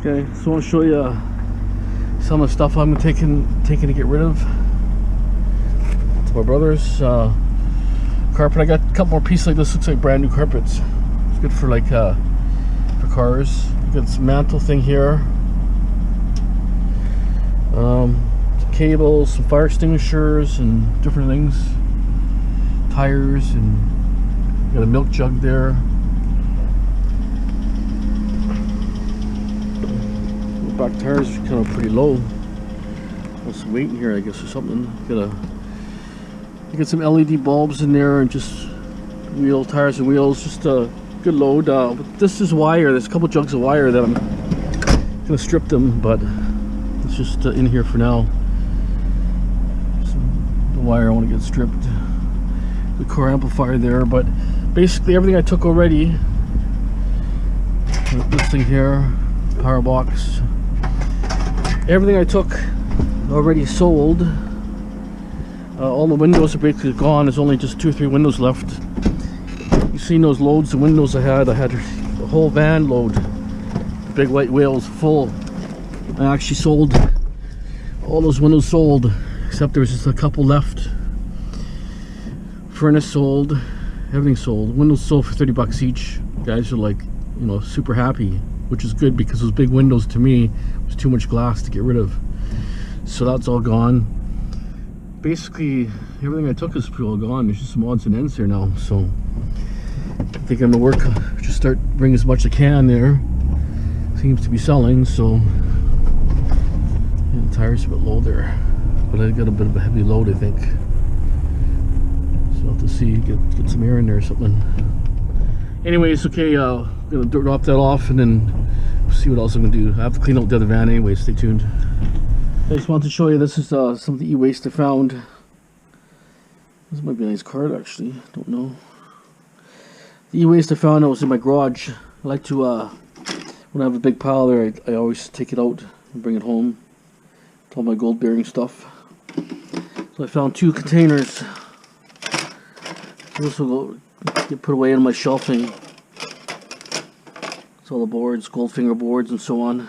Okay, so I want to show you some of the stuff I'm taking to get rid of. It's my brother's carpet. I got a couple more pieces like this. Looks like brand new carpets. It's good for like for cars. You got this mantle thing here. Some cables, some fire extinguishers, and different things. Tires, and got a milk jug there. Back tires are kind of pretty low. There's some weight in here, I guess, or something. You got some LED bulbs in there, and just wheel tires and wheels. Just a good load. This is wire. There's a couple jugs of wire that I'm gonna strip them, but it's just in here for now. The wire I want to get stripped. The core amplifier there, but basically everything I took already. This thing here, power box. Everything I took already sold. All the windows are basically gone. There's only just 2 or 3 windows left. You've seen those loads of windows I had. I had a whole van load. The big white wheels full. I actually sold all those windows sold, except there was just a couple left. Furnace sold. Everything sold. Windows sold for 30 bucks each. Guys are like, you know, super happy, which is good because those big windows to me was too much glass to get rid of. So that's all gone. Basically everything I took is pretty all gone. There's just some odds and ends there now, so I think I'm gonna work, just start bring as much as I can there. Seems to be selling, so yeah, the tires are a bit low there, but I got a bit of a heavy load, I think, so I'll have to see, get some air in there or something. Anyways, okay, I'm gonna drop that off and then see what else I'm gonna do. I have to clean out the other van anyway. Stay tuned. I just wanted to show you, this is some of the e-waste I found. This might be a nice card, actually. Don't know. The e-waste I found, I was in my garage. I like to, when I have a big pile there, I always take it out and bring it home. It's all my gold bearing stuff. So I found 2 containers. This will go get put away in my shelving. It's all the boards, Goldfinger boards, and so on.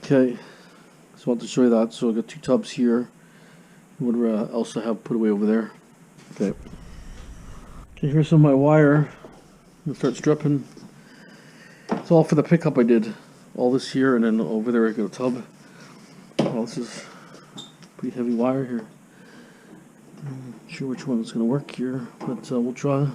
Okay, just want to show you that. So I got 2 tubs here. Whatever else I have put away over there. Okay. Okay, here's some of my wire. I'm gonna start stripping. It's all for the pickup I did. All this here, and then over there I got a tub. Oh, this is pretty heavy wire here. I'm not sure which one is going to work here, but we'll try.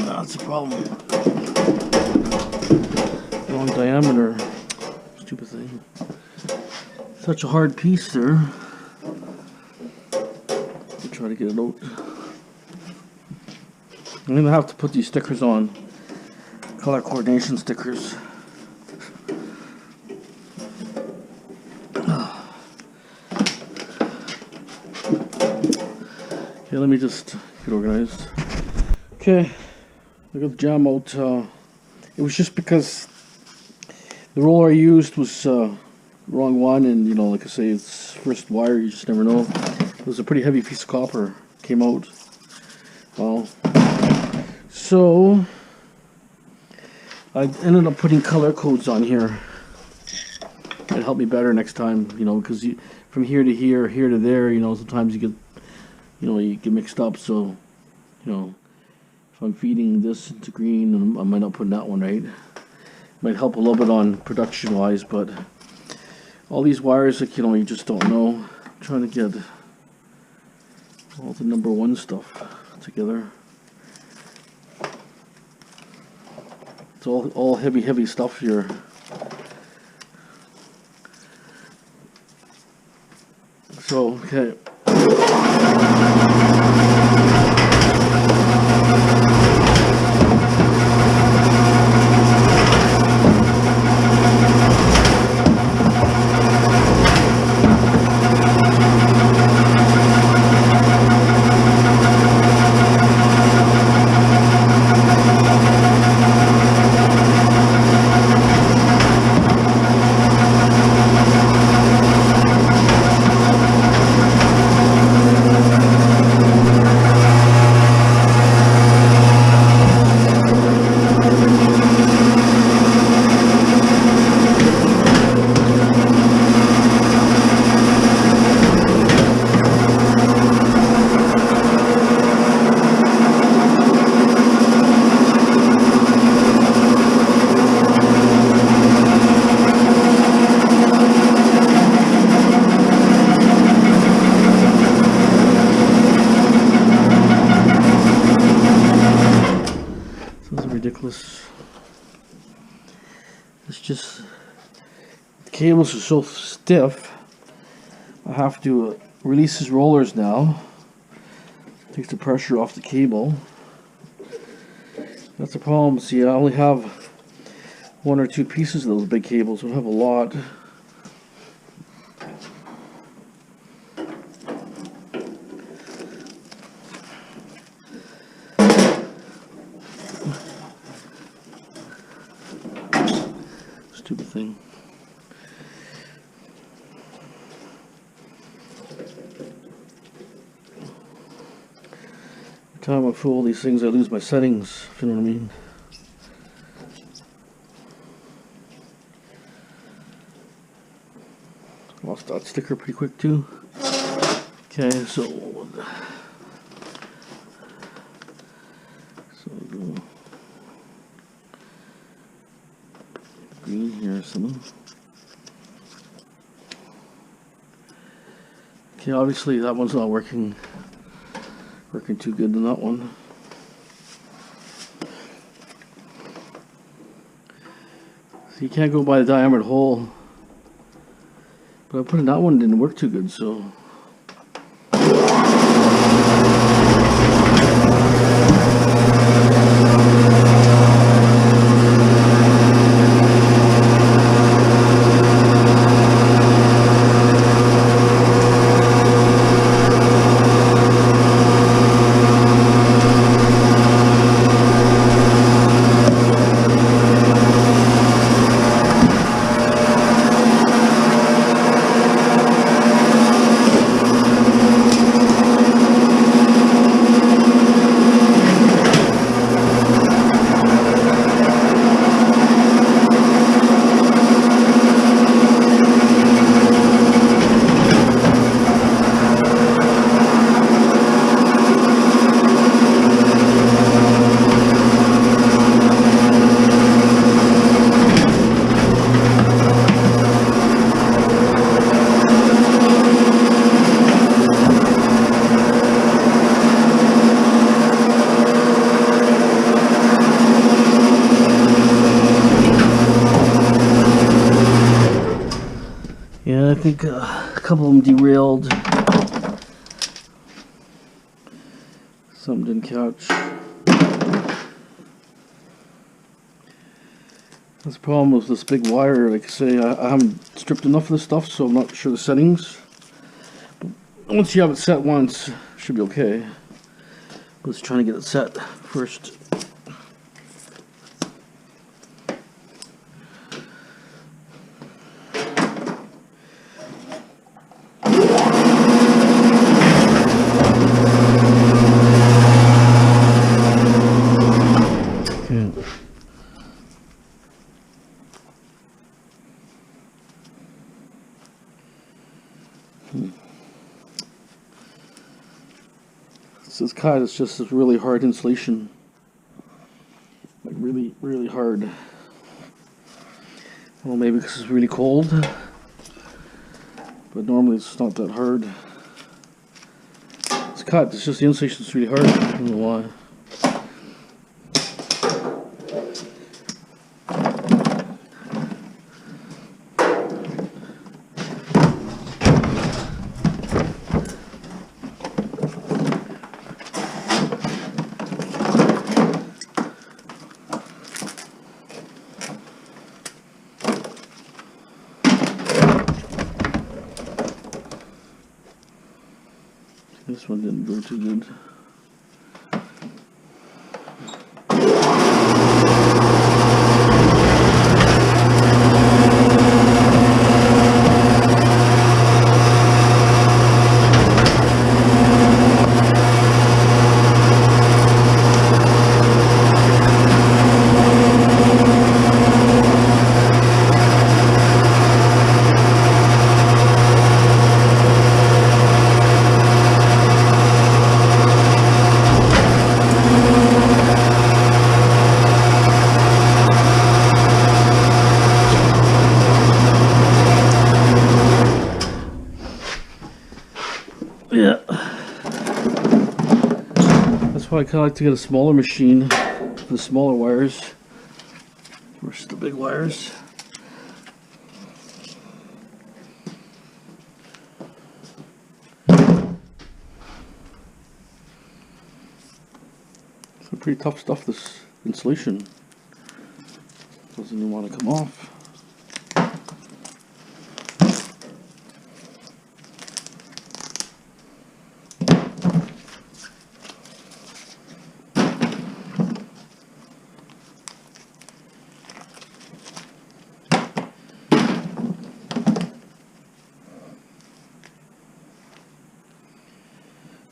That's a problem. Wrong diameter. Stupid thing. Such a hard piece there. I'll try to get it out. I'm gonna have to put these stickers on. Color coordination stickers. Okay, let me just get organized. Okay, I got the jam out. It was just because the roller I used was wrong one, and you know, like I say, it's first wire, you just never know. It was a pretty heavy piece of copper, came out. Well, so I ended up putting color codes on here. It'll help me better next time, you know, because from here to here, here to there, you know, sometimes you get, you know, you get mixed up. So, you know, if I'm feeding this into green, I might not put that one right. Might help a little bit on production wise, but all these wires, like, you know, you just don't know. I'm trying to get all the number 1 stuff together. It's all heavy stuff here. So, okay. cables are so stiff, I have to release his rollers now. Takes the pressure off the cable. That's the problem. See, I only have 1 or 2 pieces of those big cables. I don't have a lot. Stupid thing. Every time I fool these things, I lose my settings, if you know what I mean. Lost that sticker pretty quick too. Okay, so green here or something. Okay, obviously that one's not working too good than that one. So you can't go by the diameter hole. But I put in that one, didn't work too good, so. Yeah, I think a couple of them derailed. Some didn't catch. That's the problem with this big wire. Like I say, I haven't stripped enough of this stuff, so I'm not sure the settings. But once you have it set once, it should be okay. Let's try to get it set first. This kite is just this really hard insulation, like really hard. Well, maybe because it's really cold, but normally it's not that hard. This kite, it's just the insulation is really hard. I don't know why. This one didn't go too good. Yeah, that's why I kind of like to get a smaller machine for the smaller wires versus the big wires. pretty tough stuff, this insulation. Doesn't even want to come off.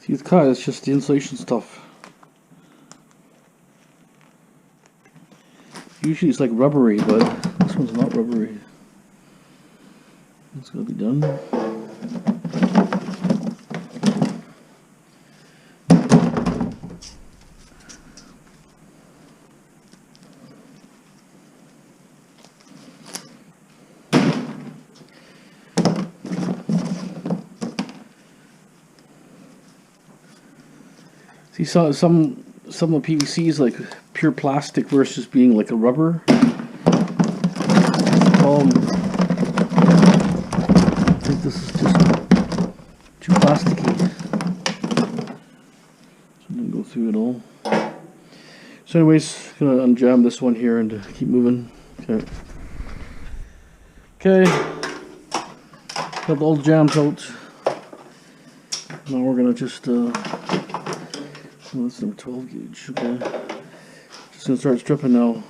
See, it's cut, it's just the insulation stuff. Usually it's like rubbery, but this one's not rubbery. It's gotta be done. See, some of the PVC is like pure plastic versus being like a rubber. I think this is just too plasticky. So I'm gonna go through it all. So anyways, gonna unjam this one here and keep moving. Okay. Okay. Got all the jams out. Now we're gonna just oh, that's number 12 gauge, okay. Just gonna start stripping now.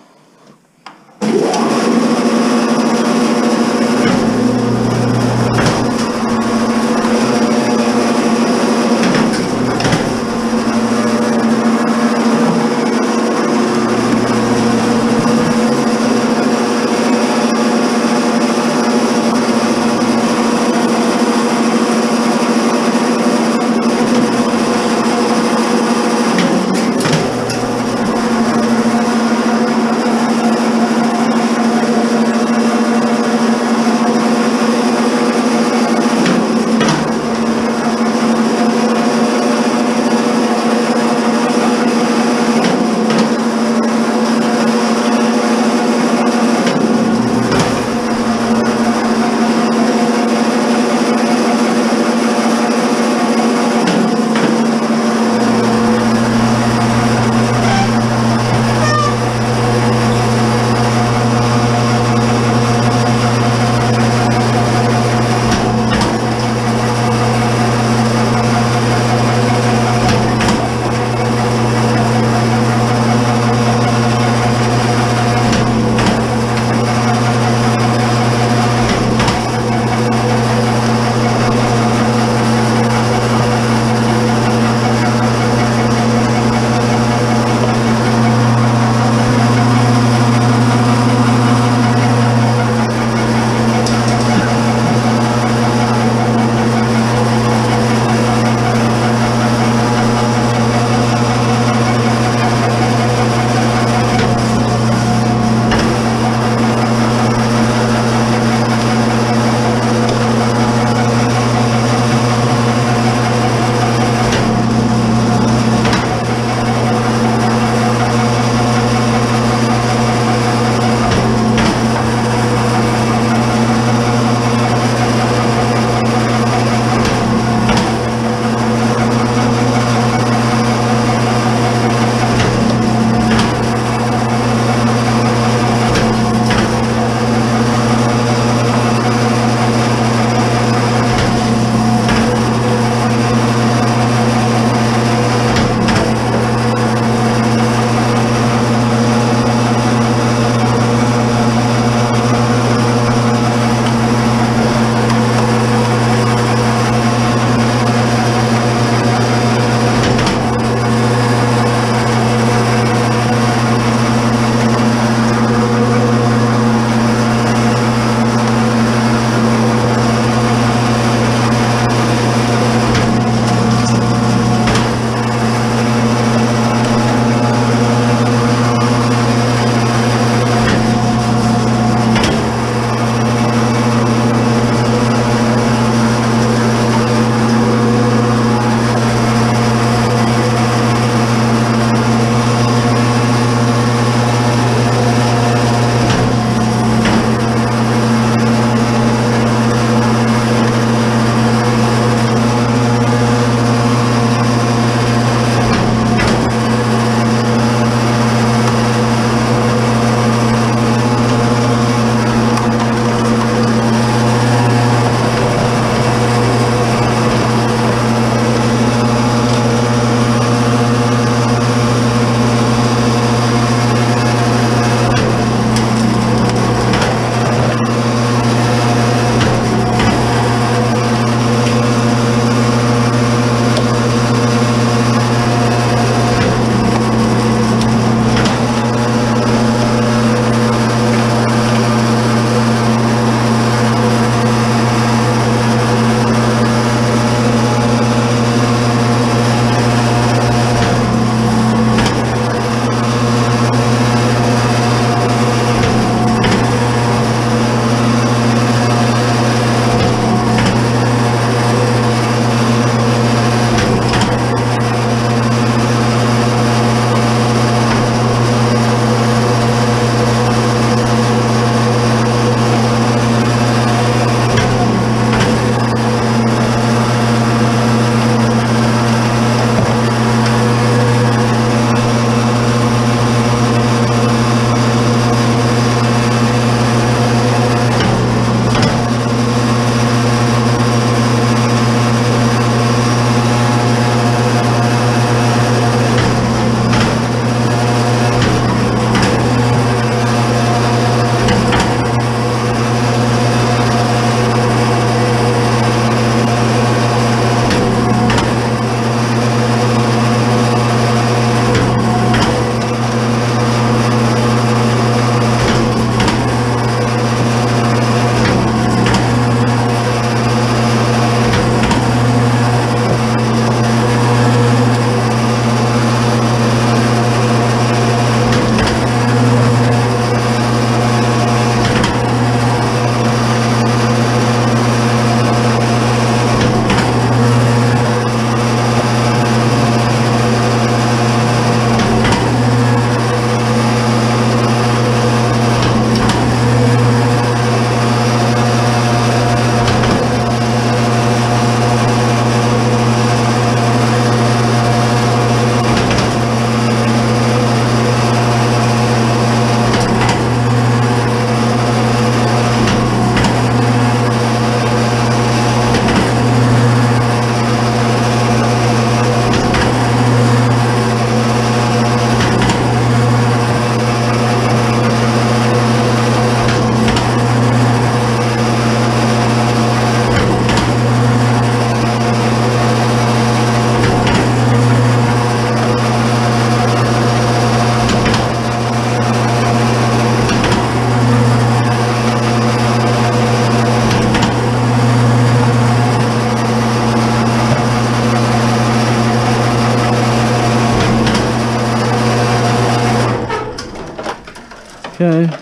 Okay,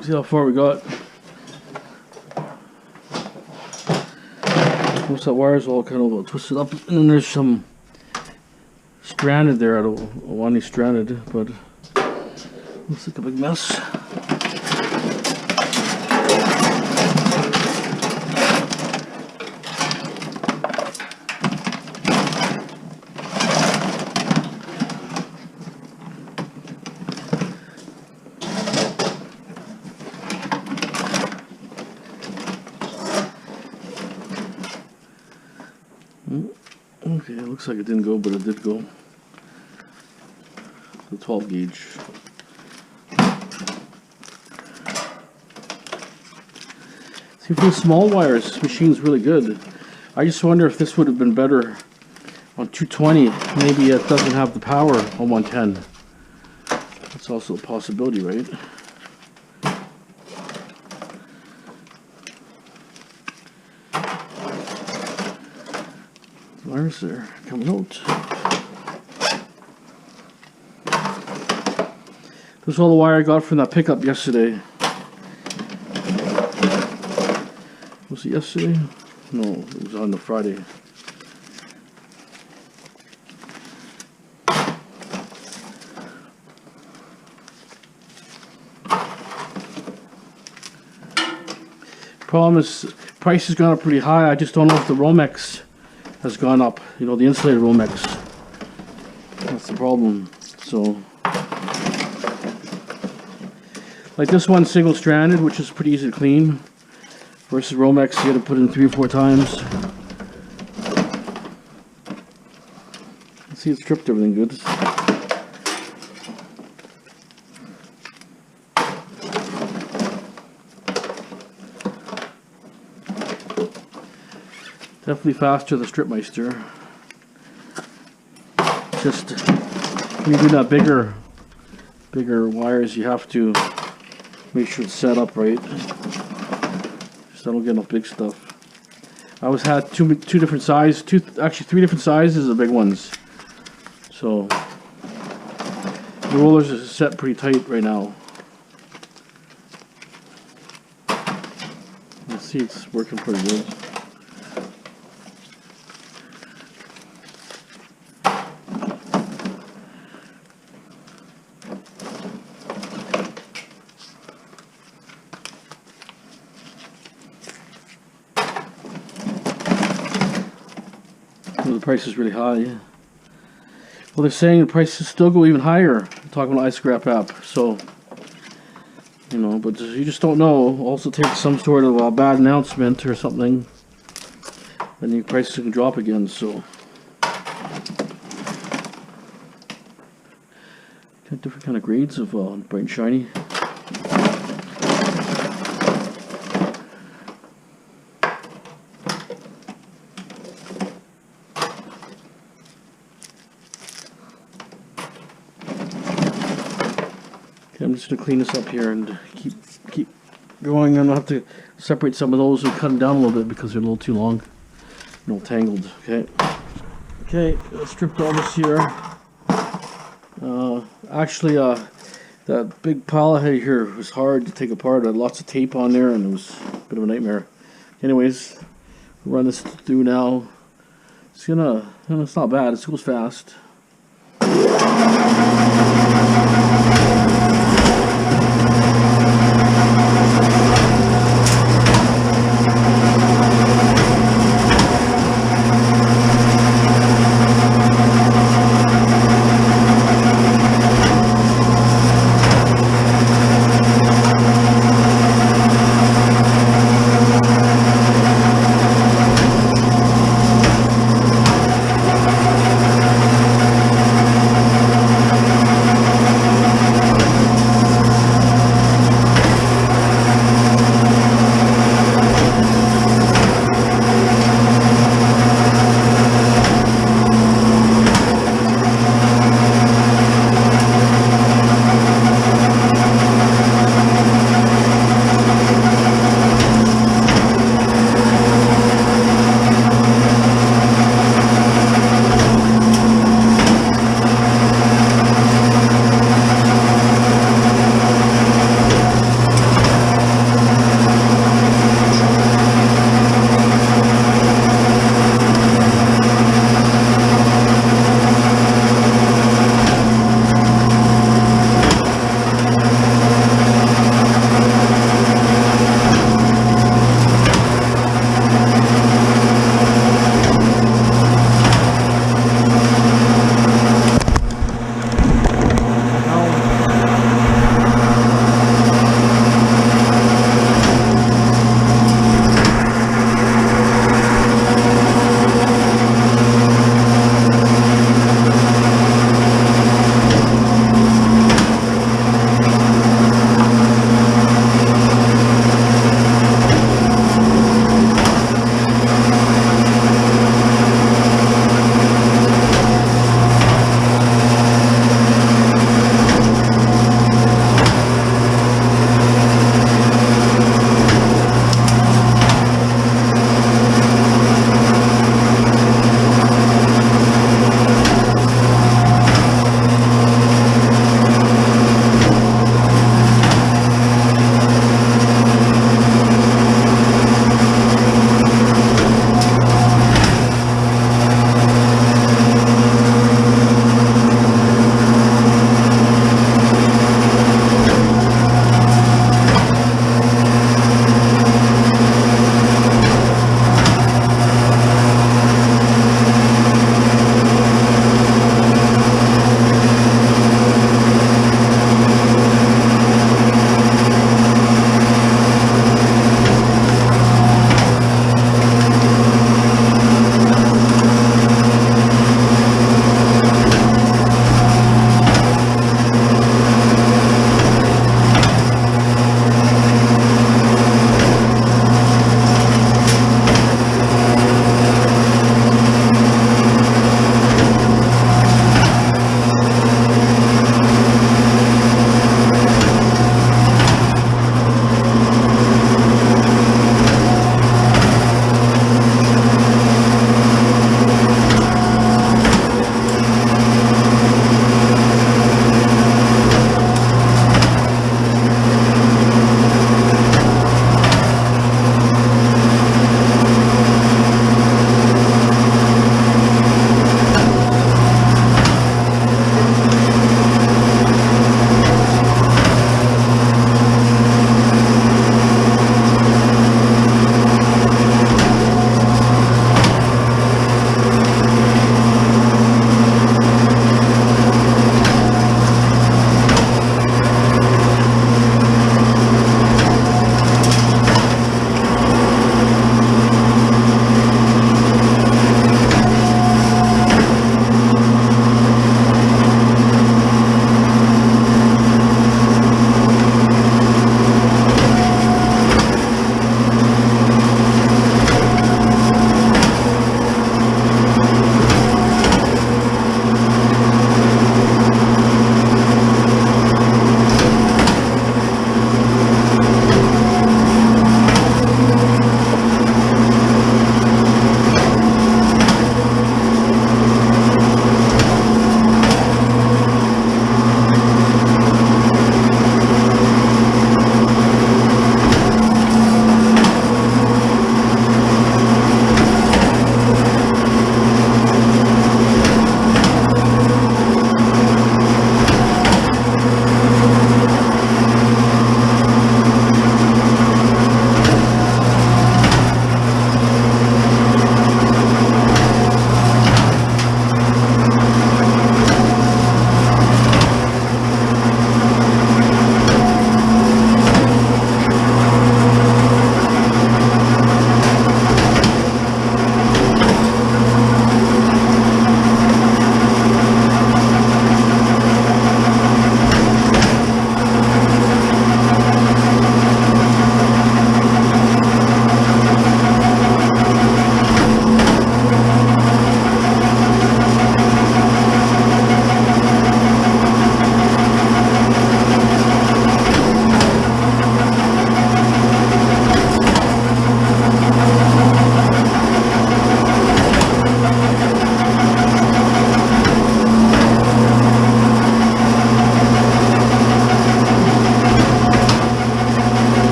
see how far we got. Most of that wire's all kind of twisted up, and then there's some stranded there. I don't want any stranded, but looks like a big mess. Okay, it looks like it didn't go, but it did go. The 12 gauge. See, for the small wires, this machine's really good. I just wonder if this would have been better on 220. Maybe it doesn't have the power on 110. That's also a possibility, right? Wires there coming out. This is all the wire I got from that pickup yesterday. Was it yesterday? No, it was on the Friday. Problem is, price has gone up pretty high. I just don't know if the Romex has gone up. You know, the insulated Romex. That's the problem. So, like this one, single stranded, which is pretty easy to clean. Versus Romex, you got to put in 3 or 4 times. See, it's stripped everything good. Definitely faster the Stripmeister. Just when you do that bigger wires, you have to make sure it's set up right. Just I don't get enough big stuff. I always had two different sizes, actually 3 different sizes of big ones. So the rollers are set pretty tight right now. Let's see, it's working pretty good. The price is really high. Yeah. Well, they're saying the prices still go even higher. I'm talking about iScrap app, so you know, but you just don't know. Also, take some sort of a bad announcement or something, then your prices can drop again. So, got different kind of grades of bright and shiny. I'm just going to clean this up here and keep going. I'm going to have to separate some of those and cut them down a little bit because they're a little too long, a little tangled. Okay, stripped all this here. Actually, that big pile head here was hard to take apart. I had lots of tape on there and it was a bit of a nightmare. Anyways, run this through now. It's not bad. It goes fast.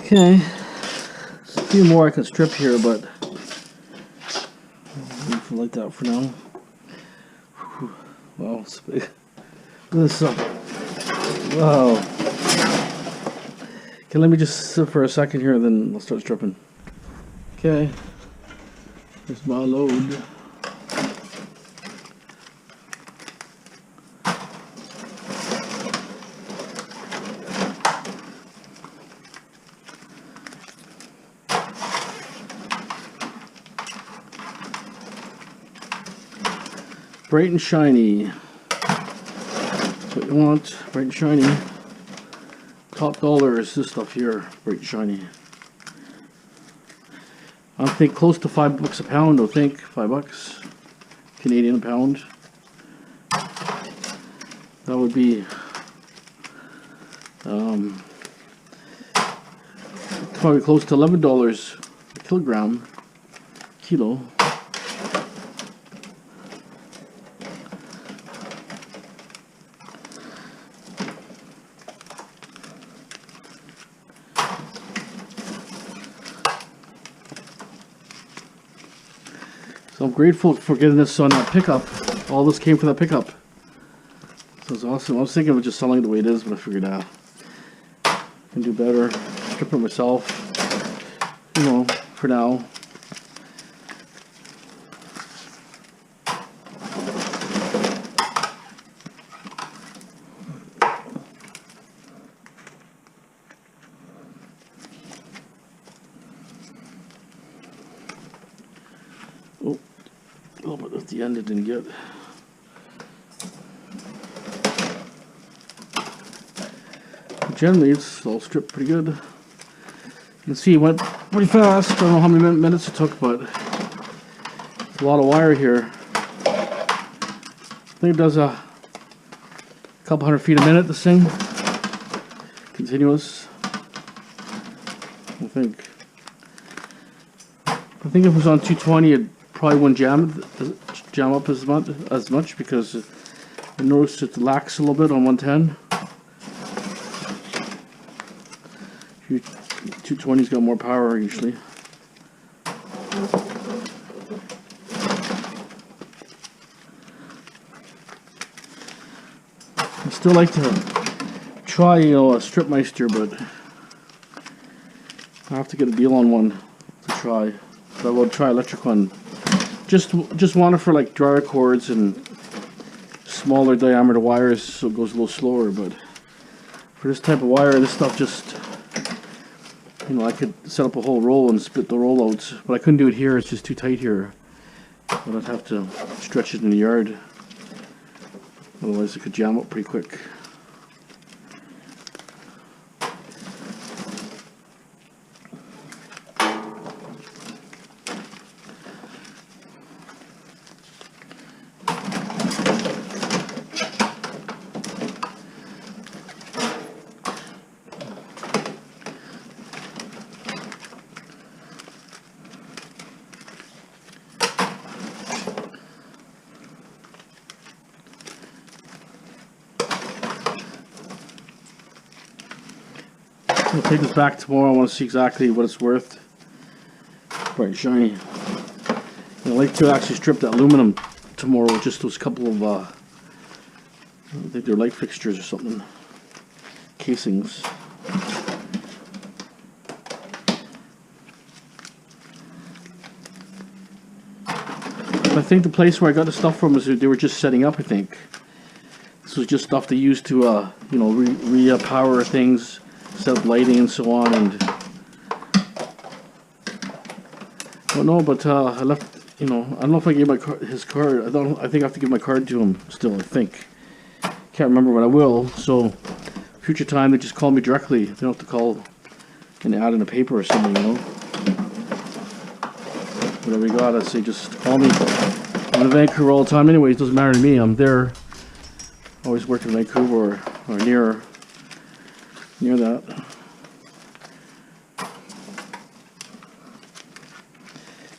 Okay, a few more I can strip here, but I'll like that for now. Wow, it's big. Look at this stuff. Wow. Okay, let me just sit for a second here, then I'll start stripping. Okay, here's my load. Bright and shiny. That's what you want. Bright and shiny. Top dollar is this stuff here. Bright and shiny. I think close to $5 a pound. I think $5 Canadian a pound. That would be probably close to $11 a kilo. So I'm grateful for getting this on that pickup. All this came from that pickup. So it's awesome. I was thinking of just selling it the way it is, but I figured I can do better. Strip it myself, you know, for now. Oh, a little bit at the end I didn't get. Generally, it's all stripped pretty good. You can see it went pretty fast. I don't know how many minutes it took, but it's a lot of wire here. I think it does a couple 100 feet a minute, this thing. Continuous. I think if it was on 220, it probably wouldn't jam up as much because I noticed it lax a little bit on 110. 220's got more power usually. I still like to try, you know, a strip meister, but I have to get a deal on one to try. So I will try electric one. Just want it for like dryer cords and smaller diameter wires, so it goes a little slower. But for this type of wire, this stuff just, you know, I could set up a whole roll and split the rollouts, but I couldn't do it here. It's just too tight here. But I'd have to stretch it in the yard. Otherwise, it could jam up pretty quick. I'll take this back tomorrow. I want to see exactly what it's worth. Bright and shiny. And I'd like to actually strip the aluminum tomorrow, just those couple of, I think they're light fixtures or something. Casings. I think the place where I got the stuff from is they were just setting up, I think. This was just stuff they used to, you know, re-power things. Set up lighting and so on, and I don't know, but I left, you know, I don't know if I gave his card. I think I have to give my card to him still. I think, can't remember, but I will. So future time, they just call me directly. They don't have to call and add in a paper or something, you know. Whatever you got, I say just call me. I'm in Vancouver all the time anyway. It doesn't matter to me. I'm there. Always worked in Vancouver or near that.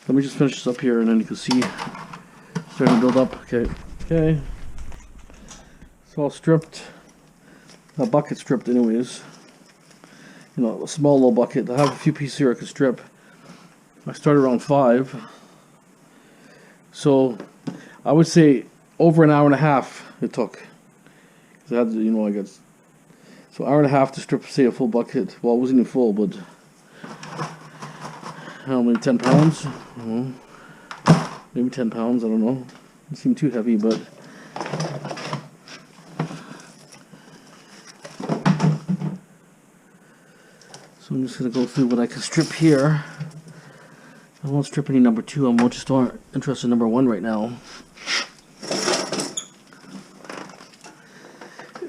Let me just finish this up here and then you can see starting to build up. Okay. It's all stripped. The bucket's stripped anyways. you know, a small little bucket. I have a few pieces here I could strip. I started around 5. So I would say over an hour and a half it took. 'Cause I had to, you know, I got so hour and a half to strip, say, a full bucket. Well, it wasn't even full, but how many, 10 pounds? I don't know. Maybe 10 pounds, I don't know. It seemed too heavy, but so I'm just going to go through what I can strip here. I won't strip any number 2. I'm more just interested in number 1 right now.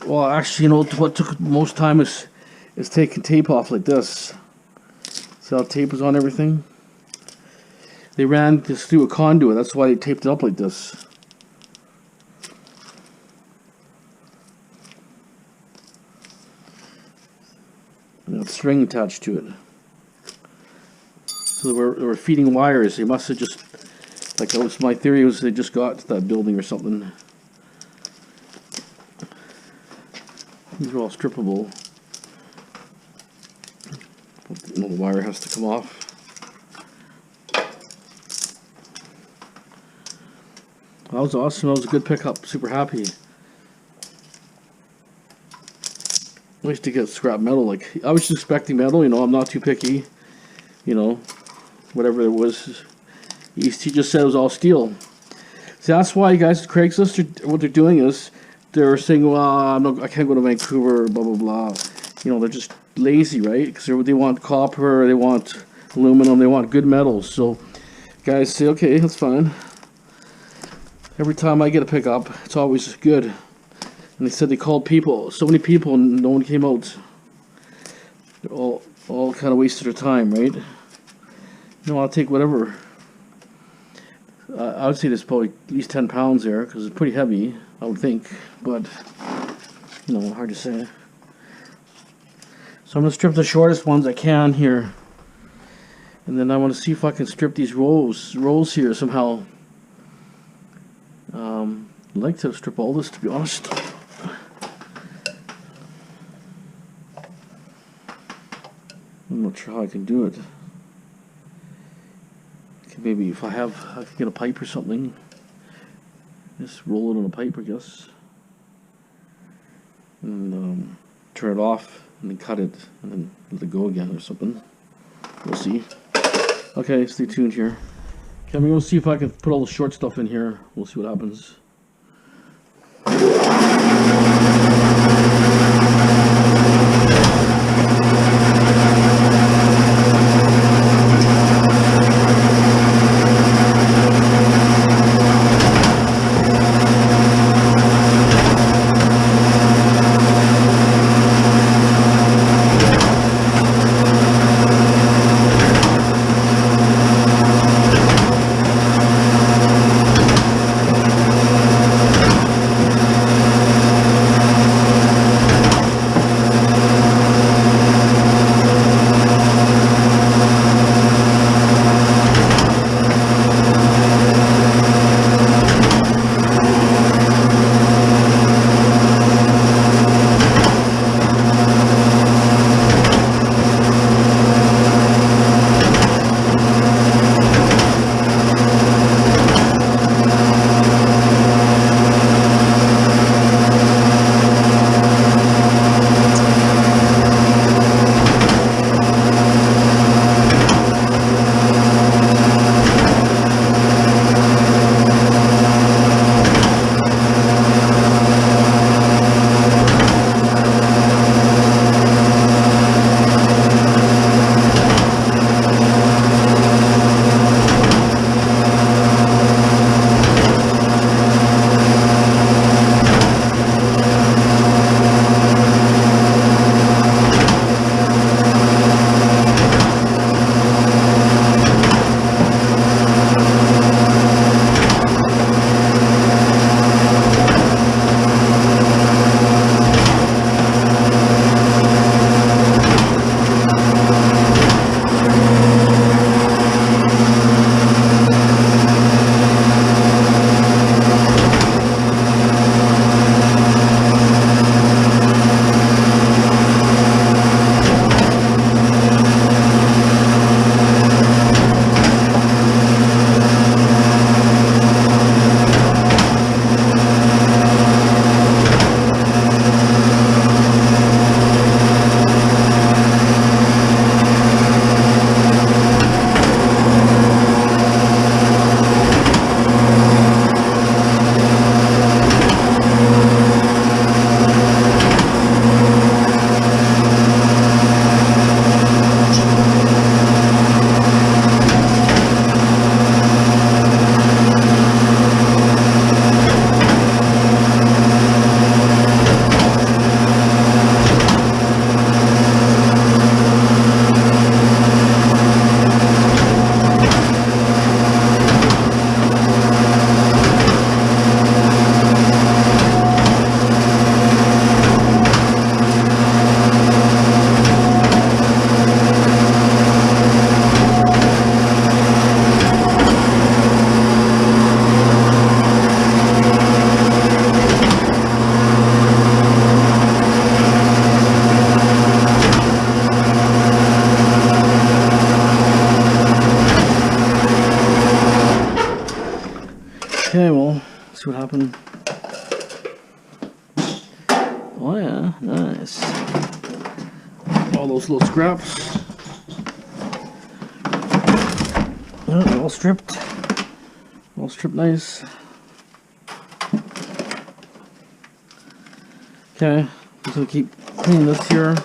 Well, actually, you know what took most time is taking tape off like this. See how tape is on everything? They ran this through a conduit. That's why they taped it up like this. And a string attached to it. So they were feeding wires. They must have just, like, that was my theory, was they just got to that building or something. These are all strippable. You know, the wire has to come off. That was awesome. That was a good pickup. Super happy. I used to get scrap metal. Like, I was just expecting metal. You know, I'm not too picky. You know, whatever it was. He just said it was all steel. See, that's why, guys, Craigslist, what they're doing is they're saying, well, I can't go to Vancouver, blah, blah, blah. You know, they're just lazy, right? Because they want copper, they want aluminum, they want good metals. So, guys say, okay, that's fine. Every time I get a pickup, it's always good. And they said they called people, so many people, and no one came out. They're all kind of wasted their time, right? You know, I'll take whatever. I would say there's probably at least 10 pounds there, because it's pretty heavy, I would think. But, you know, hard to say. So I'm going to strip the shortest ones I can here. And then I want to see if I can strip these rolls here somehow. I'd like to strip all this, to be honest. I'm not sure how I can do it. Okay, maybe if I can get a pipe or something. Just roll it on a pipe, I guess. And turn it off, and then cut it, and then let it go again or something. We'll see. Okay, stay tuned here. Okay, I'm going to see if I can put all the short stuff in here. We'll see what happens. happen. Oh yeah, nice. All those little scraps. Oh, all stripped. All stripped nice. Okay, I'm just gonna keep cleaning this here. I'm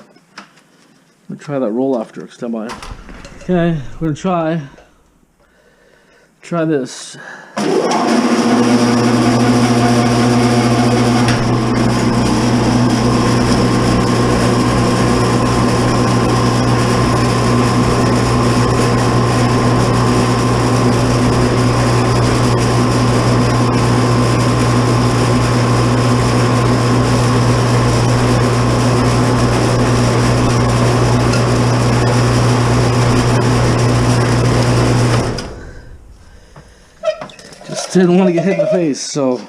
gonna try that roll after. Stand by. Okay, we're gonna try this. Didn't want to get hit in the face, so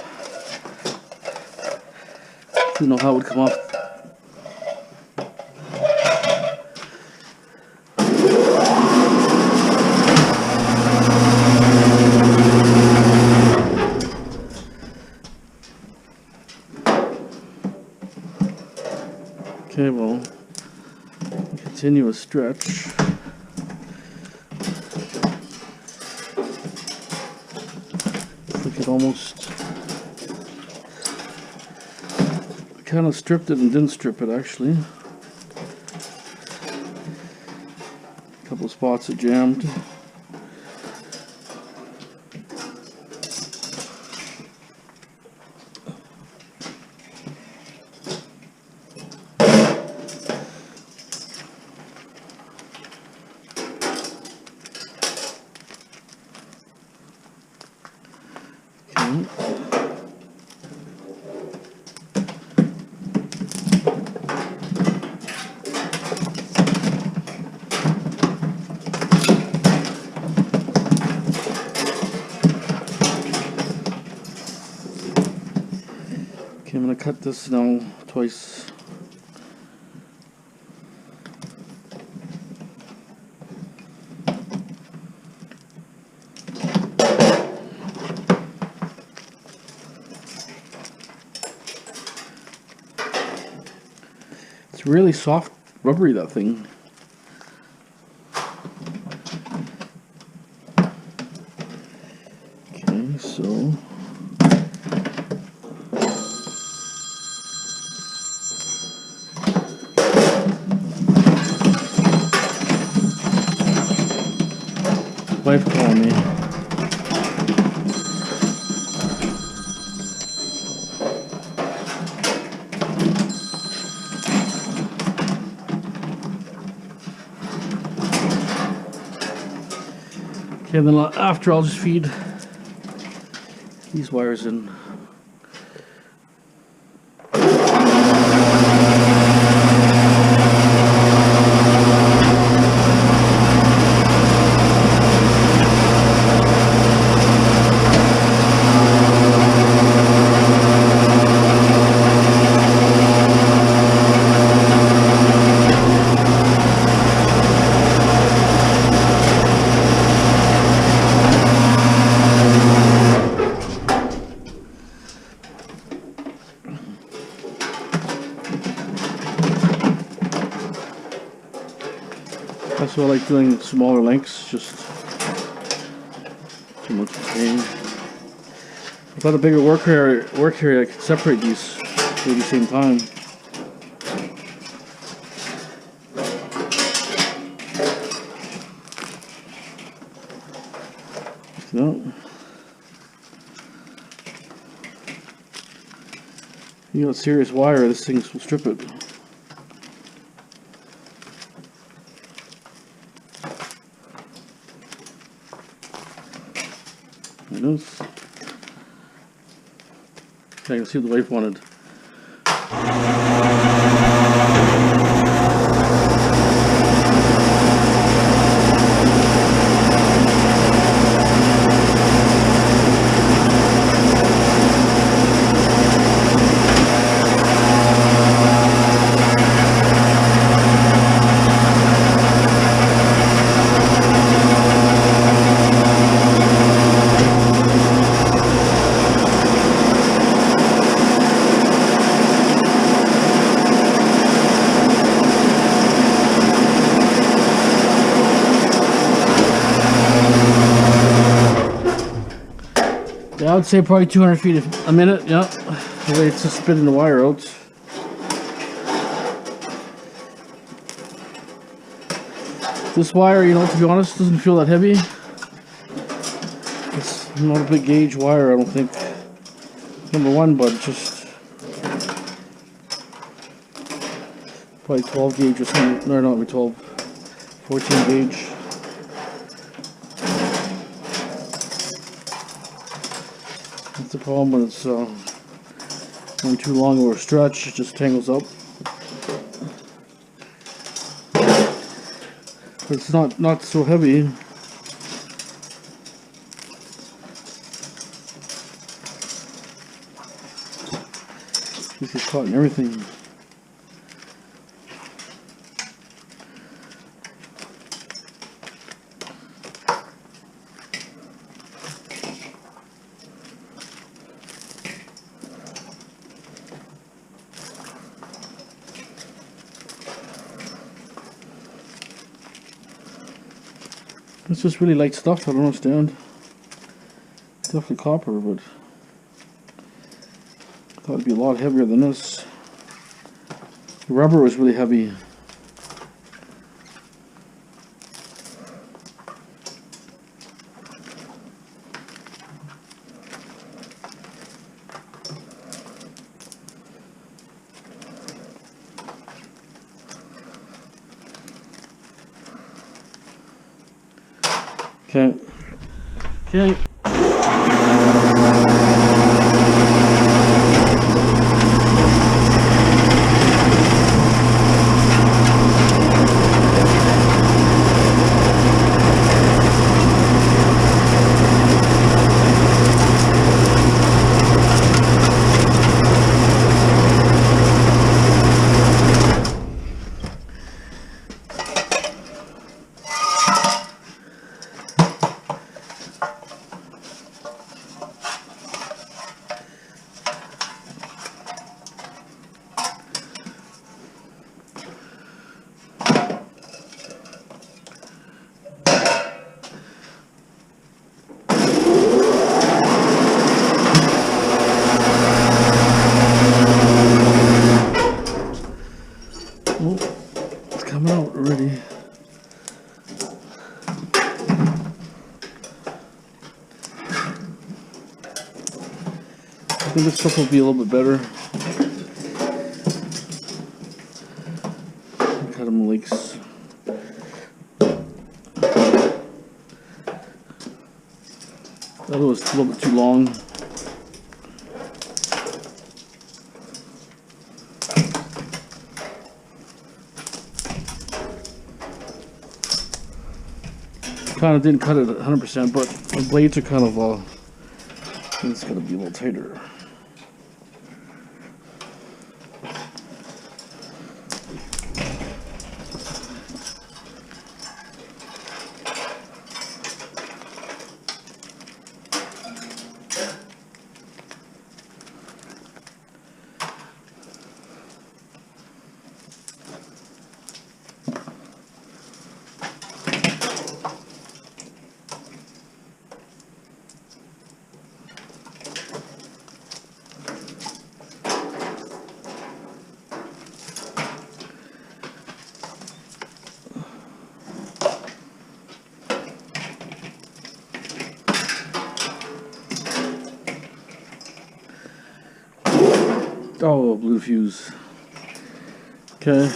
didn't know how it would come off. Okay, well, continue a stretch. It almost kind of stripped it and didn't strip it actually. A couple of spots that jammed. Okay, I'm going to cut this now twice. It's really soft, rubbery, that thing. Okay, so wife calling me. Okay, then after I'll just feed these wires in. That's why I like doing smaller lengths, just too much pain. If I had a bigger work area, I could separate these at the same time. No. You got serious wire, this thing will strip it. It is. Okay, I can see what the wife wanted. I would say probably 200 feet a minute, yeah. The way it's just spitting the wire out. This wire, you know, to be honest, doesn't feel that heavy. It's not a big gauge wire, I don't think. Number one, but just probably 12 gauge or something. No, not 12, 14 gauge. That's the problem when it's going too long or a stretch, it just tangles up. But it's not so heavy. This is caught in everything. It's just really light stuff, I don't understand. Definitely copper, but I thought it'd be a lot heavier than this. The rubber was really heavy. Okay. Okay. It's coming out already. I think this stuff will be a little bit better. Cut them leaks. That was a little bit too long. Kind of didn't cut it 100%, but the blades are kind of it's gonna be a little tighter. Oh, blue fuse. Okay.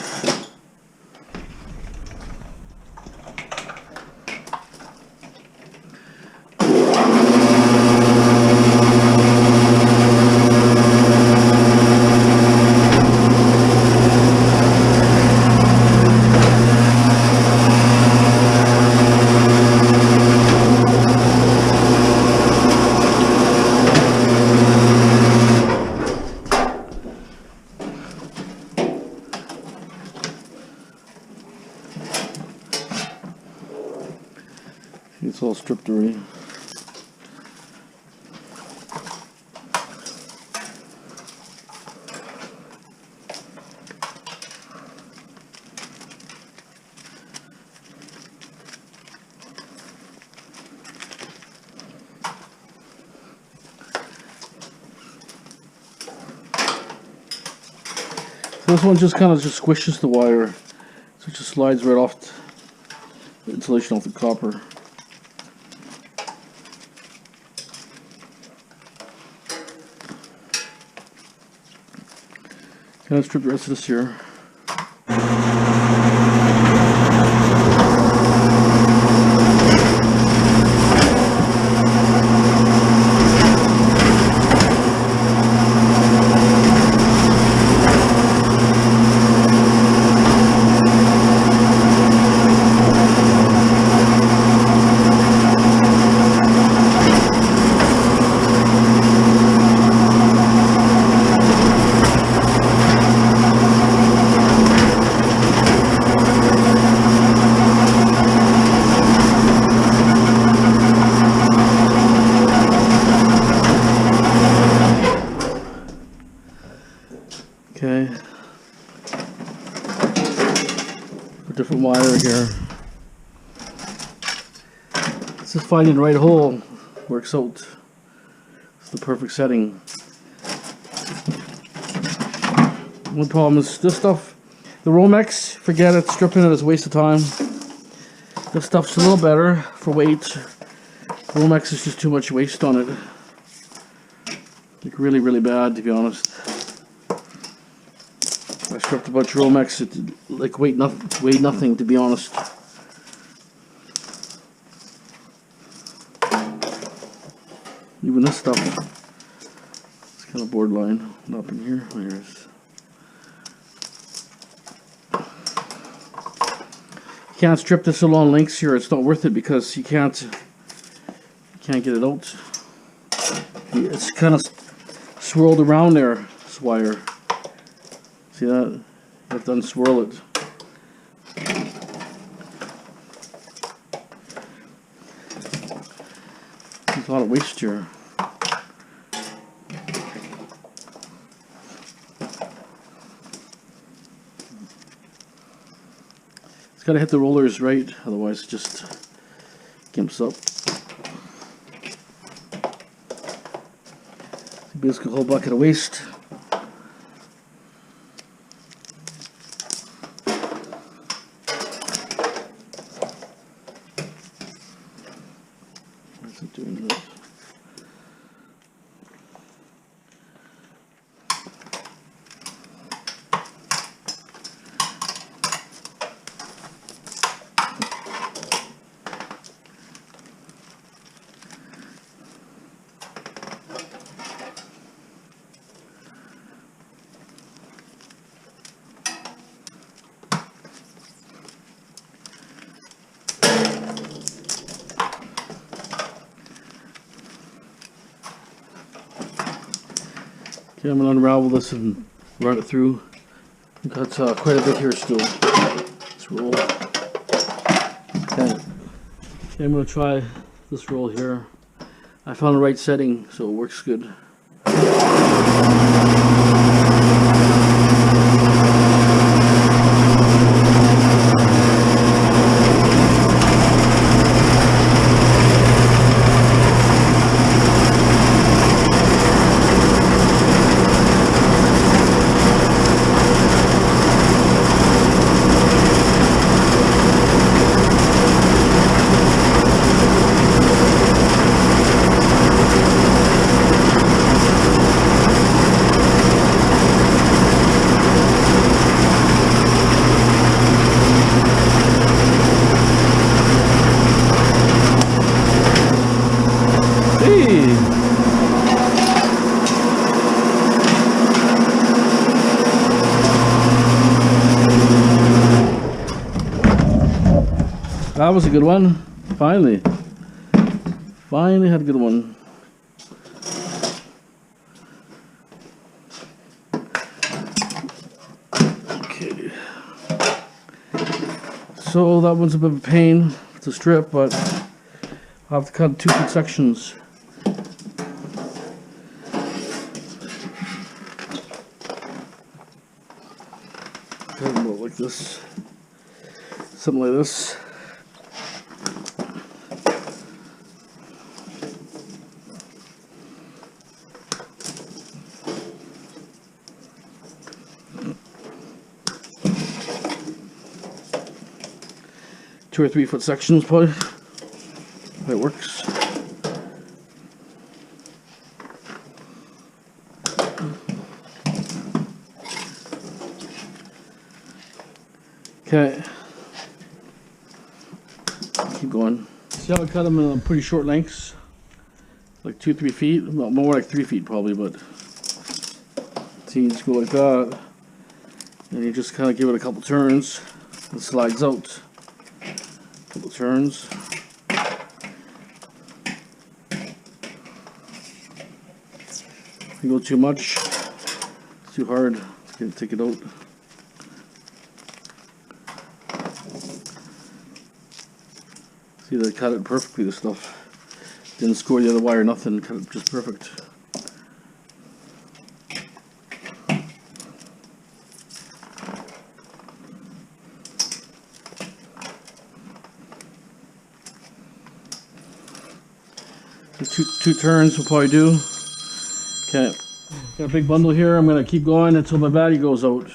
It's all stripped already. This one just kind of just squishes the wire, so it just slides right off the insulation off the copper. Kind of strip the rest of this here. Okay, a different wire here. It's just finding the right hole works out. It's the perfect setting. One problem is this stuff, the Romex, forget it, stripping it is a waste of time. This stuff's a little better for weight. Romex is just too much waste on it. Like really bad, to be honest. I stripped a bunch of Romex, it like weighed nothing, to be honest. Even this stuff, it's kind of borderline. Up in here, here it is. You can't strip this along lengths here. It's not worth it because you can't get it out. It's kind of swirled around there. This wire. See that? You have to unswirl it. There's a lot of waste here. It's got to hit the rollers right, otherwise it just gimps up. Basically a whole bucket of waste. What's it doing this? Okay, I'm going to unravel this and run it through. We've got quite a bit here still. Let's roll. Okay, I'm going to try this roll here. I found the right setting, so it works good. That was a good one. Finally had a good one. Okay. So that one's a bit of a pain to strip, but I'll have to cut two good sections. About like this. Something like this. 2 or 3 foot sections, probably. That works. Okay. Keep going. See how I cut them in pretty short lengths? Like 2-3 feet? Well, more like 3 feet probably, but see, you just go like that. And you just kind of give it a couple turns. It slides out. Couple turns. If you go too much, it's too hard. It's going to take it out. See, they cut it perfectly, this stuff. Didn't score the other wire, nothing. Cut it just perfect. Two turns will probably do. Okay, got a big bundle here. I'm gonna keep going until my battery goes out.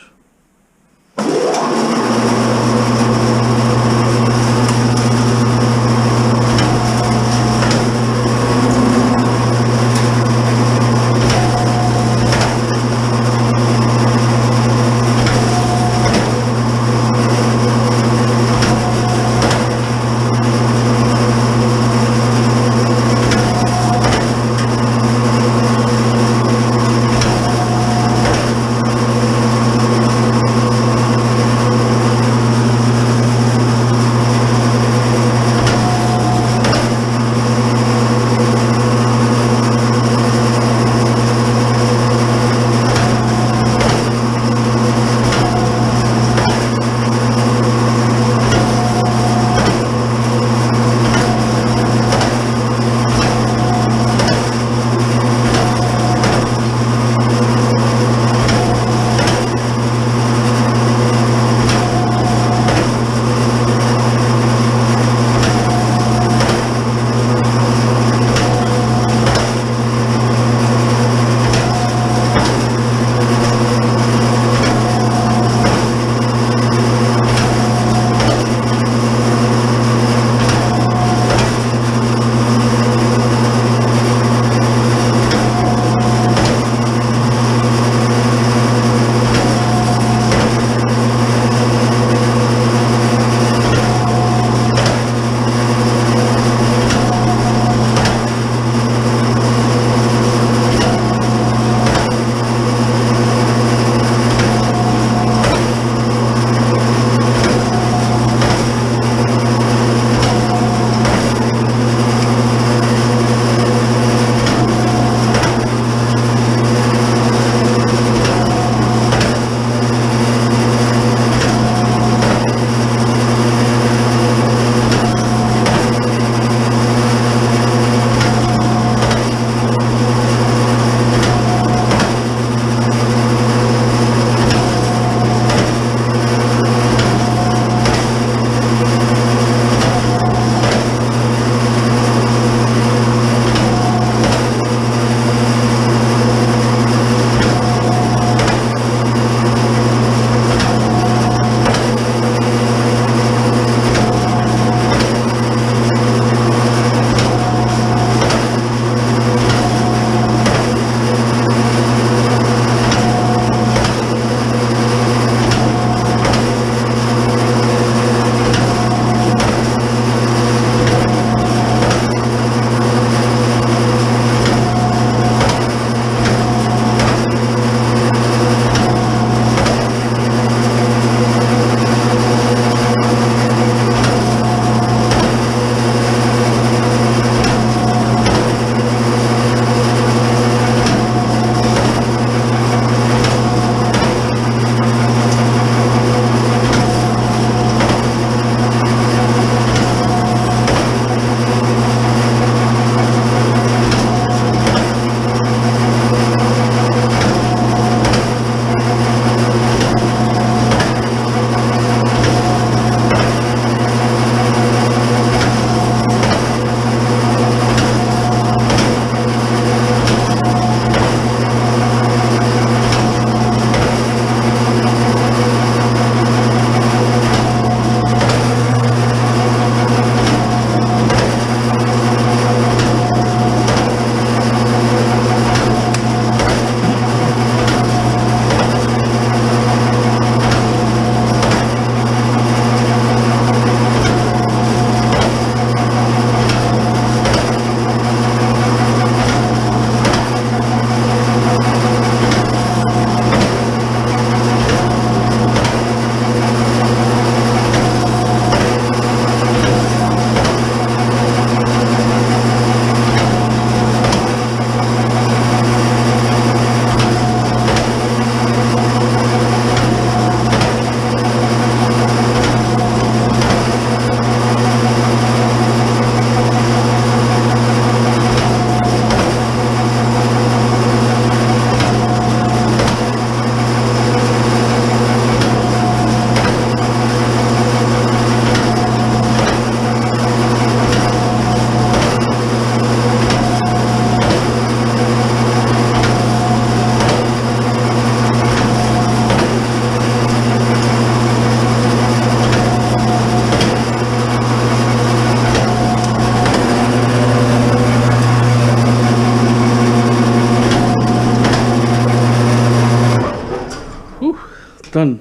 done.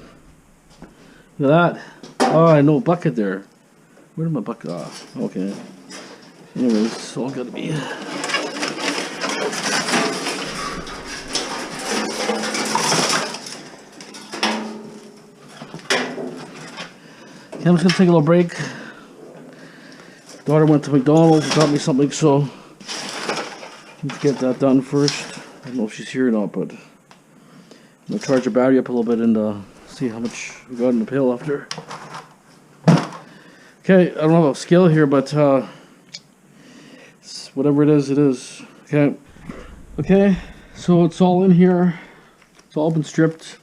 Look at that. Oh, I know a bucket there. Where did my bucket? Oh, okay. Anyways, it's all gotta be. Okay, I'm just gonna take a little break. Daughter went to McDonald's, got me something, so let's get that done first. I don't know if she's here or not, but I'm gonna charge her battery up a little bit and see how much we got in the pail after. Okay, I don't have a scale here, but whatever it is, it is. Okay. Okay, so it's all in here. It's all been stripped.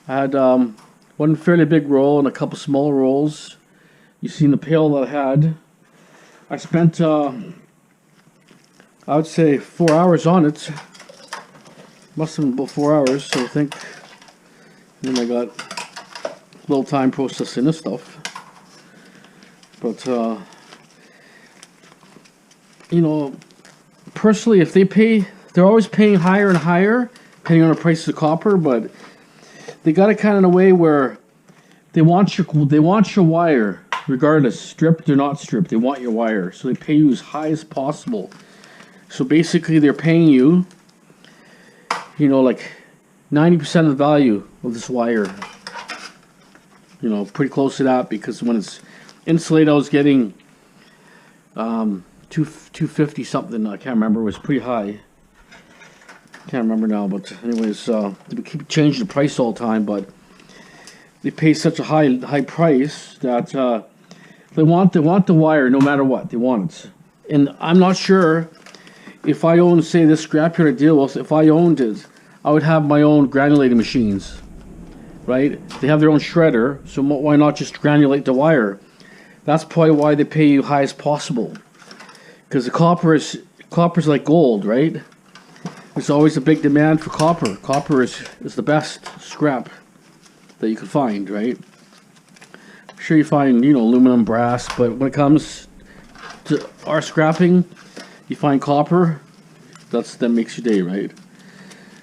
I had one fairly big roll and a couple small rolls. You've seen the pail that I had. I spent, I would say 4 hours on it. Must have been about 4 hours, so I think. And then I got a little time processing this stuff. But, you know, personally, if they pay, they're always paying higher and higher, depending on the price of copper, but they got it kind of in a way where they want your wire, regardless, stripped or not stripped, they want your wire. So they pay you as high as possible. So basically they're paying you, you know, like 90% of the value of this wire. You know, pretty close to that, because when it's insulated, I was getting 250 something. I can't remember. It was pretty high. Can't remember now. But anyways, they keep changing the price all the time. But they pay such a high price that they want the wire no matter what. They want it. And I'm not sure if I owned, say, this scrapyard deal. Well, if I owned it, I would have my own granulating machines. Right? They have their own shredder, so why not just granulate the wire? That's probably why they pay you high as possible. Because the copper's like gold, right? There's always a big demand for copper. Copper is the best scrap that you can find, right? I'm sure you find, you know, aluminum, brass, but when it comes to our scrapping, you find copper. That makes your day, right?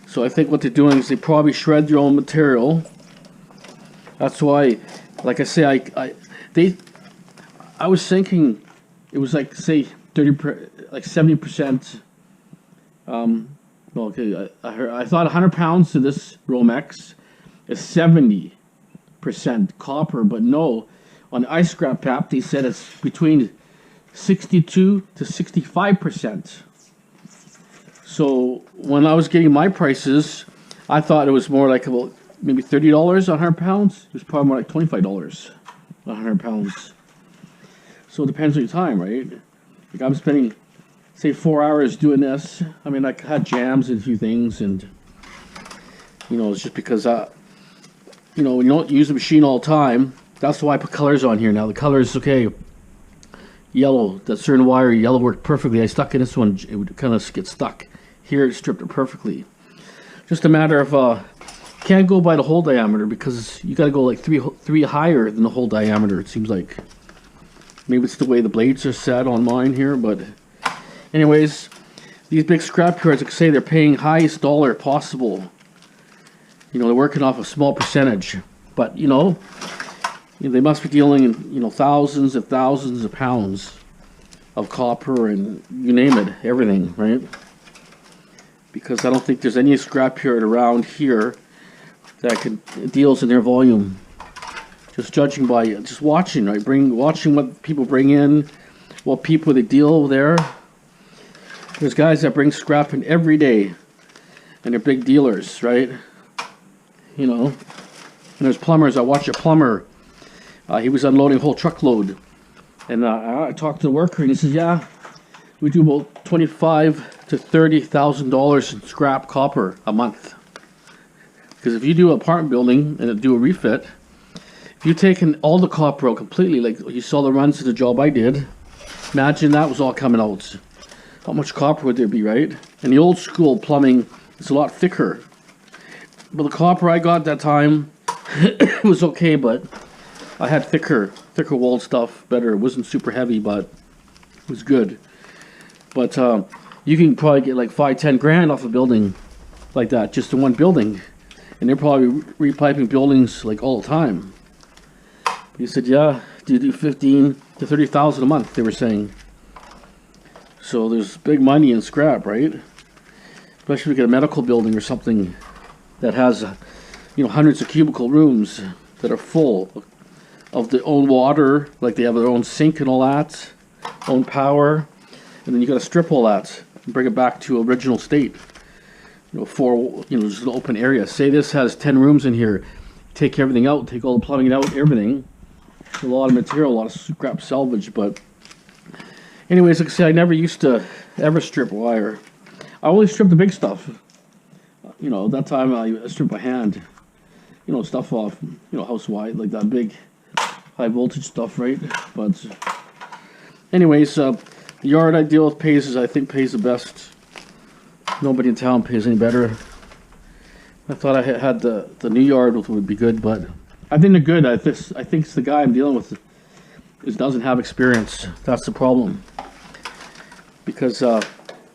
So I think what they're doing is they probably shred their own material. That's why, like I say, I was thinking it was like, say, 70%. Well, okay, I thought 100 pounds to this Romex is 70% copper, but no, on the ice scrap app they said it's between 62 to 65%. So when I was getting my prices, I thought it was more like about maybe $30 on 100 pounds. It was probably more like $25 on 100 pounds. So it depends on your time, right? Like I'm spending, say, 4 hours doing this. I mean, I had jams and a few things, and you know, it's just because you know, when you don't use the machine all the time, that's why I put colors on here now. The colors, okay, yellow. That certain wire, yellow worked perfectly. I stuck in this one, it would kind of get stuck. Here, it stripped it perfectly. Just a matter of can't go by the hole diameter, because you got to go like three higher than the hole diameter. It seems like. Maybe it's the way the blades are set on mine here, but anyways, these big scrap yards, like I say, they're paying highest dollar possible. You know, they're working off a small percentage, but you know, they must be dealing in, you know, thousands and thousands of pounds of copper and you name it, everything, right? Because I don't think there's any scrap yard around here that deals in their volume. Just judging by, just watching, right? Watching what people bring in, what people they deal there. There's guys that bring scrap in every day, and they're big dealers, right? You know, and there's plumbers. I watched a plumber. He was unloading a whole truckload, and I talked to the worker, and he says, "Yeah, we do about $25,000 to $30,000 in scrap copper a month. Because if you do an apartment building and do a refit." If you've taken all the copper out completely, like you saw the runs of the job I did, imagine that was all coming out. How much copper would there be, right? And the old school plumbing is a lot thicker. But the copper I got at that time was okay, but I had thicker walled stuff, better. It wasn't super heavy, but it was good. But you can probably get like $5-10 grand off a building like that, just in one building. and they're probably repiping buildings like all the time. He said, yeah, you do 15 to 30,000 a month, they were saying. So there's big money in scrap, right? Especially if you get a medical building or something that has, hundreds of cubicle rooms that are full of their own water, like they have their own sink and all that, own power, and then you got to strip all that and bring it back to original state. Just an open area. Say this has 10 rooms in here. Take everything out, take all the plumbing out, everything. A lot of material, a lot of scrap salvage, but anyways, like I said, I never used to ever strip wire. I only stripped the big stuff. At that time I stripped by hand. Stuff off, house wide, like that big high voltage stuff, right? But anyways, the yard I deal with I think pays the best. Nobody in town pays any better. I thought I had the new yard would be good, but I think they're good. I think it's the guy I'm dealing with doesn't have experience. That's the problem. Because I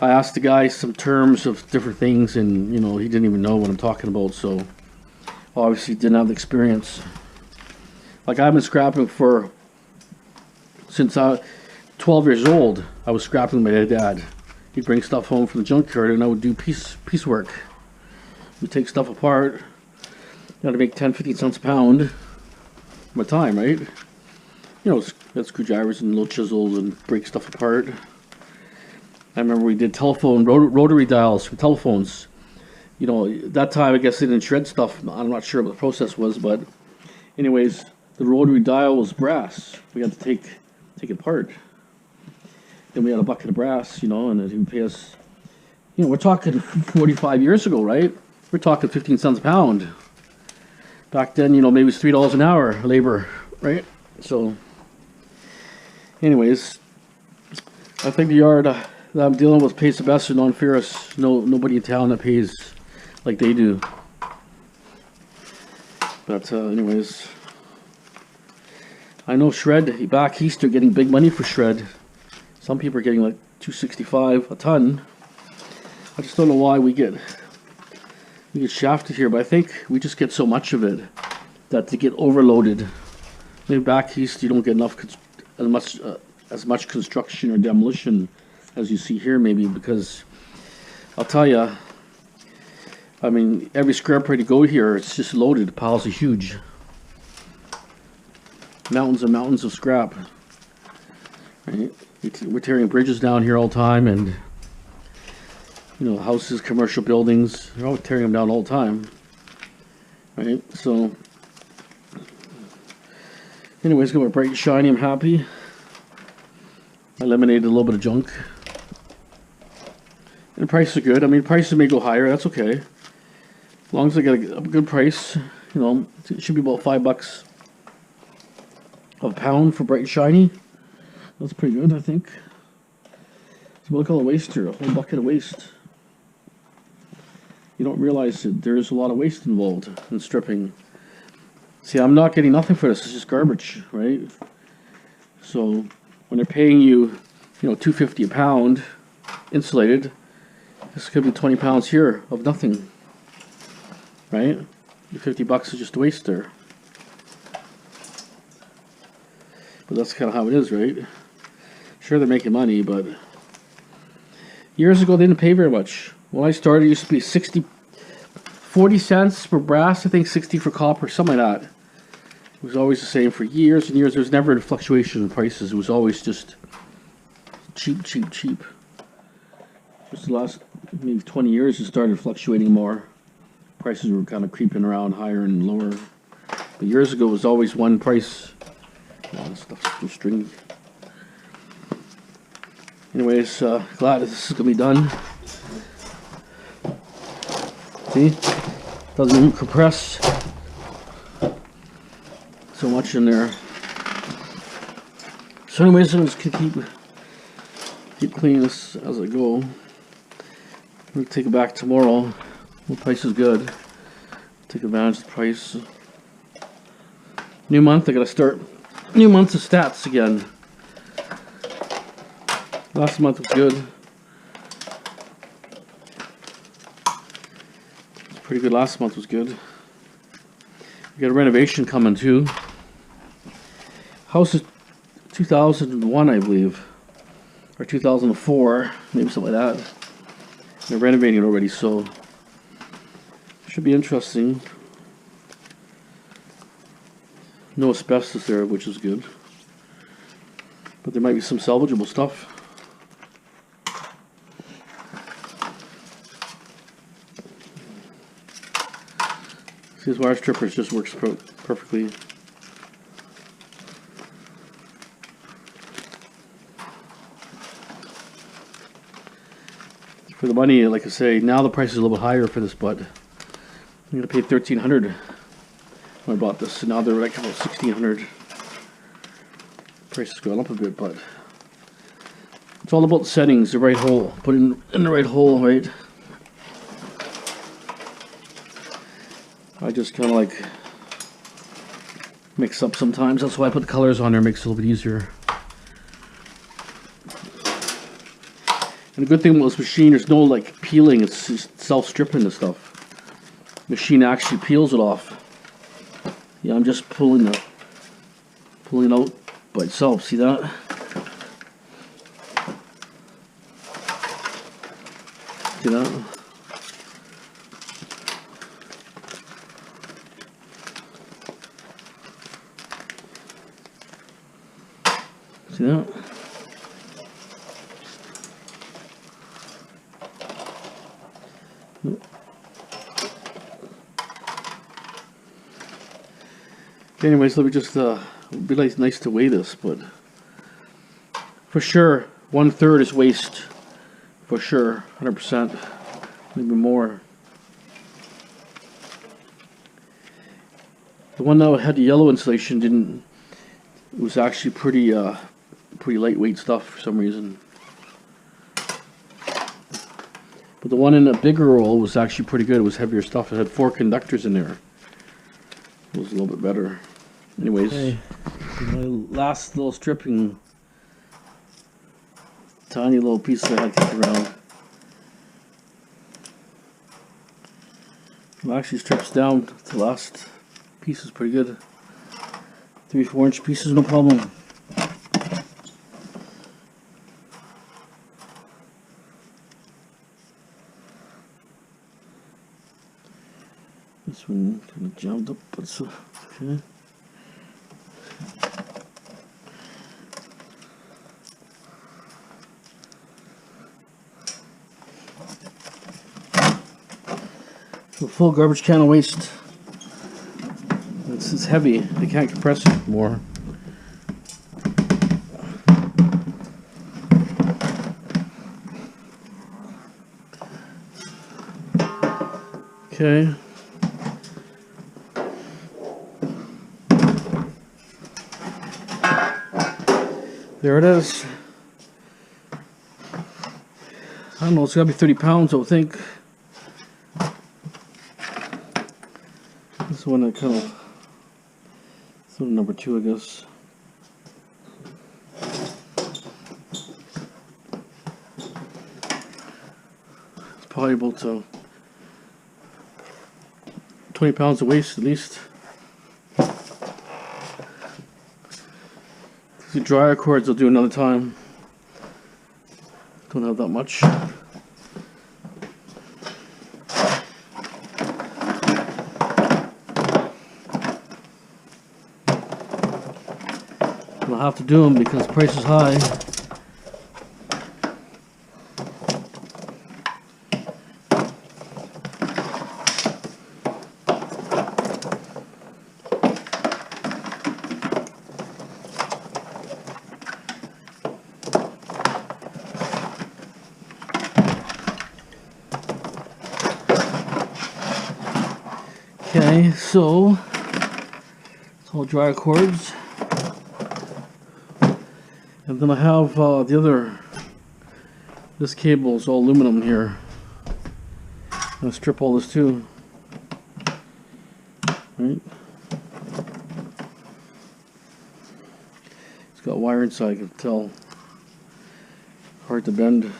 asked the guy some terms of different things, and he didn't even know what I'm talking about. So obviously didn't have the experience. Like I've been scrapping since I was 12 years old. I was scrapping with my dad. He'd bring stuff home from the junkyard, and I would do piecework. We'd take stuff apart. Got to make 10-15 cents a pound. My time, right? Got screwdrivers and little chisels and break stuff apart. I remember we did telephone rotary dials for telephones. That time I guess they didn't shred stuff. I'm not sure what the process was, but anyways, the rotary dial was brass. We had to take it apart. Then we had a bucket of brass, and then he would pay us. We're talking 45 years ago, right? We're talking 15 cents a pound. Back then, maybe it was $3 an hour labor, right? So, anyways, I think the yard that I'm dealing with pays the best, and non-ferrous. Nobody in town that pays like they do. But anyways, I know shred back east they're getting big money for shred. Some people are getting like $265 a ton. I just don't know why we get shafted here, but I think we just get so much of it that they get overloaded. Maybe back east you don't get as much construction or demolition as you see here, maybe, because I'll tell you, I mean, every scrap yard you go here, it's just loaded. The piles are huge, mountains and mountains of scrap. Right? We're tearing bridges down here all the time, and houses, commercial buildings, they're all tearing them down all the time. Right? So anyways, got my bright and shiny. I'm happy. I eliminated a little bit of junk. And prices are good. I mean, prices may go higher. That's okay. As long as I get a good price, it should be about $5 a pound for bright and shiny. That's pretty good, I think. So look at all the waste here. A whole bucket of waste. You don't realize that there's a lot of waste involved in stripping. See, I'm not getting nothing for this. It's just garbage, right? So when they're paying you, $2.50 a pound insulated, this could be 20 pounds here of nothing, right? The $50 is just a waste there. But that's kind of how it is, right? Sure, they're making money, but years ago they didn't pay very much. When I started, it used to be 40 cents for brass, I think 60 for copper, something like that. It was always the same for years and years. There was never a fluctuation in prices. It was always just cheap, cheap, cheap. Just the last maybe 20 years, it started fluctuating more. Prices were kind of creeping around higher and lower. But years ago, it was always one price. Oh, this stuff's too stringy. Anyways, glad that this is going to be done. See? Doesn't even compress so much in there. So anyways, I'm just going to keep cleaning this as I go. We'll take it back tomorrow. The price is good. Take advantage of the price. New month, I gotta start new month's of stats again. Last month was good. It's pretty good. Last month was good. We got a renovation coming too. House is 2001, I believe, or 2004, maybe something like that. They're renovating it already, so should be interesting. No asbestos there, which is good. But there might be some salvageable stuff. See, this wire stripper just works perfectly. For the money, like I say, now the price is a little bit higher for this, but I'm gonna pay $1,300 when I bought this. So now they're like about $1,600. Price has gone up a bit, but it's all about the settings, the right hole. Put it in the right hole, right? I just kind of like mix up sometimes. That's why I put the colors on there. Makes it a little bit easier. And the good thing about this machine, there's no like peeling. It's just self-stripping the stuff. Machine actually peels it off. Yeah, I'm just pulling it out by itself. See that? See that? See that? Anyways, let me just it'd be nice to weigh this, but for sure 1/3 is waste, for sure, 100%, maybe more. The one that had the yellow insulation didn't. It was actually pretty lightweight stuff for some reason. But the one in a bigger roll was actually pretty good. It was heavier stuff. It had 4 conductors in there. It was a little bit better. Anyways, okay. My last little stripping, tiny little piece that I kicked around. It actually strips down. The last piece is pretty good. 3-4 inch pieces, no problem. This one kind of jammed up, but it's okay. A full garbage can of waste. It's heavy. They can't compress it more. Okay. There it is. I don't know, it's gotta be 30 pounds, I would think. This one I kind of, sort of number 2, I guess. It's probably about 20 pounds of waste at least. The dryer cords I'll do another time. Don't have that much. I'll have to do them because the price is high. Okay, so it's all dryer cords. And then I have the other, this cable is all aluminum here. I'm going to strip all this too. Right? It's got wire inside, I can tell. Hard to bend.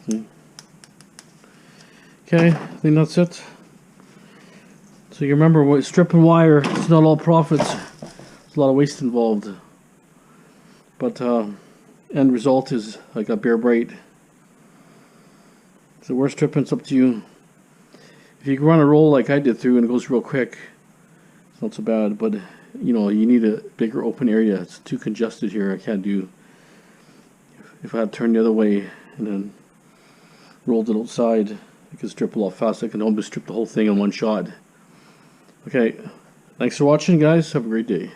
See? Okay, I think that's it. So you remember, what stripping wire, it's not all profits. There's a lot of waste involved. But end result is I got bare bright. So we're stripping, it's up to you. If you can run a roll like I did through and it goes real quick, it's not so bad. But you know, you need a bigger open area. It's too congested here. I can't do. If I had turned the other way and then rolled it outside, I could strip a lot faster. I can almost strip the whole thing in one shot. Okay, thanks for watching, guys. Have a great day.